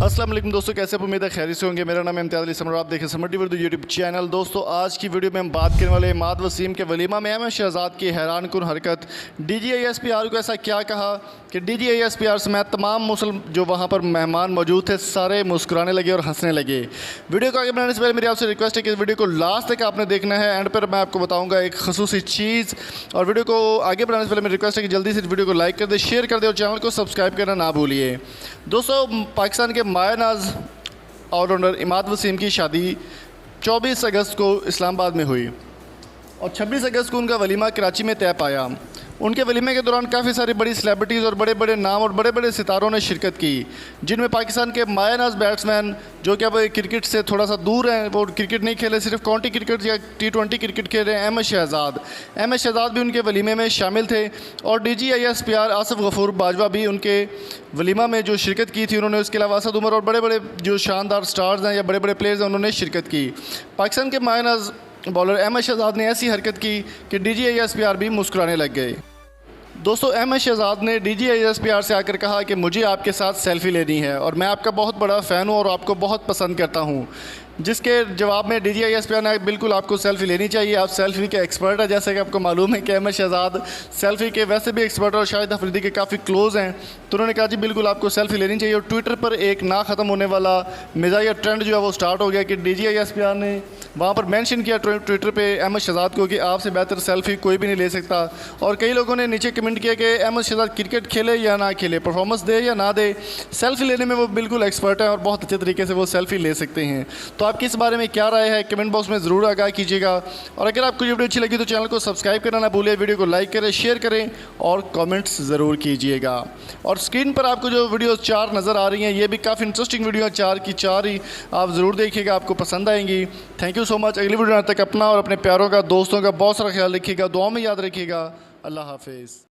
अस्सलाम वालेकुम दोस्तों, कैसे आप? उम्मीद है खैरियत से होंगे। मेरा नाम है इम्तियाज़ अली समर, आप देखें समर टीवी यूट्यूब चैनल। दोस्तों आज की वीडियो में हम बात करने वाले इमाद वसीम के वलीमा में अहमद शहजाद की हैरान कुन हरकत। DGISPR को ऐसा क्या कहा कि DGISPR समेत तमाम मुस्लिम जो वहाँ पर मेहमान मौजूद थे सारे मुस्कुराने लगे और हंसने लगे। वीडियो को आगे बढ़ाने से पहले मेरी आपसे रिक्वेस्ट है कि इस वीडियो को लास्ट तक आपने देखना है। एंड पर मैं आपको बताऊँगा एक खसूसी चीज़। और वीडियो को आगे बढ़ाने से पहले मेरी रिक्वेस्ट है कि जल्दी से वीडियो को लाइक कर दे, शेयर कर दे और चैनल को सब्सक्राइब करना ना भूलिए। दोस्तों पाकिस्तान के मायानाज ऑलराउंडर इमाद वसीम की शादी 24 अगस्त को इस्लामाबाद में हुई और 26 अगस्त को उनका वलीमा कराची में तय पाया। उनके वलीमे के दौरान काफ़ी सारी बड़ी सेलिब्रिटीज़ और बड़े बड़े नाम और बड़े बड़े सितारों ने शिरकत की, जिनमें पाकिस्तान के मायानाज बैट्समैन जो कि अब क्रिकेट से थोड़ा सा दूर हैं, वो क्रिकेट नहीं खेले, सिर्फ काउंटी क्रिकेट या T20 क्रिकेट खेल रहे हैं। अहमद शहजाद भी उनके वलीमे में शामिल थे और DGISPR आसिफ गफूर बाजवा भी उनके वलीमा में जो शिरकत की थी उन्होंने। उसके अलावा असद उमर और बड़े बड़े जो शानदार स्टार्स हैं या बड़े बड़े प्लेयर्स हैं उन्होंने शिरकत की। पाकिस्तान के मायानाज बॉलर अहमद शहजाद ने ऐसी हरकत की कि DGISPR भी मुस्कुराने लग गए। दोस्तों अहमद शहजाद ने DGISPR से आकर कहा कि मुझे आपके साथ सेल्फ़ी लेनी है और मैं आपका बहुत बड़ा फ़ैन हूँ और आपको बहुत पसंद करता हूँ। जिसके जवाब में DGISPR ने बिल्कुल आपको सेल्फ़ी लेनी चाहिए, आप सेल्फ़ी के एक्सपर्ट हैं। जैसे कि आपको मालूम है कि अहमद शहजाद सेल्फ़ी के वैसे भी एक्सपर्ट और शाहिद अफरीदी के काफ़ी क्लोज़ हैं, तो उन्होंने कहा जी बिल्कुल आपको सेल्फ़ी लेनी चाहिए। और ट्विटर पर एक ना ख़त्म होने वाला मिज़ाहिया ट्रेंड जो है वो स्टार्ट हो गया कि DGISPR ने वहाँ पर मेंशन किया ट्विटर पे अहमद शहजाद को कि आपसे बेहतर सेल्फ़ी कोई भी नहीं ले सकता। और कई लोगों ने नीचे कमेंट किया कि अहमद शहजाद क्रिकेट खेले या ना खेले, परफॉर्मेंस दे या ना दे, सेल्फ़ी लेने में वो बिल्कुल एक्सपर्ट है और बहुत अच्छे तरीके से वो सेल्फ़ी ले सकते हैं। तो आपकी इस बारे में क्या राय है कमेंट बॉक्स में ज़रूर आगाह कीजिएगा। और अगर आपको ये वीडियो अच्छी लगी तो चैनल को सब्सक्राइब करना ना भूलिए, वीडियो को लाइक करें, शेयर करें और कमेंट्स ज़रूर कीजिएगा। और स्क्रीन पर आपको जो वीडियो 4 नज़र आ रही हैं ये भी काफ़ी इंटरेस्टिंग वीडियो है, 4 की 4 ही आप ज़रूर देखिएगा, आपको पसंद आएंगी। Thank you so much. अगली वीडियो तक अपना और अपने प्यारों का दोस्तों का बहुत सारा ख्याल रखिएगा, दुआ में याद रखिएगा। अल्लाह हाफिज़।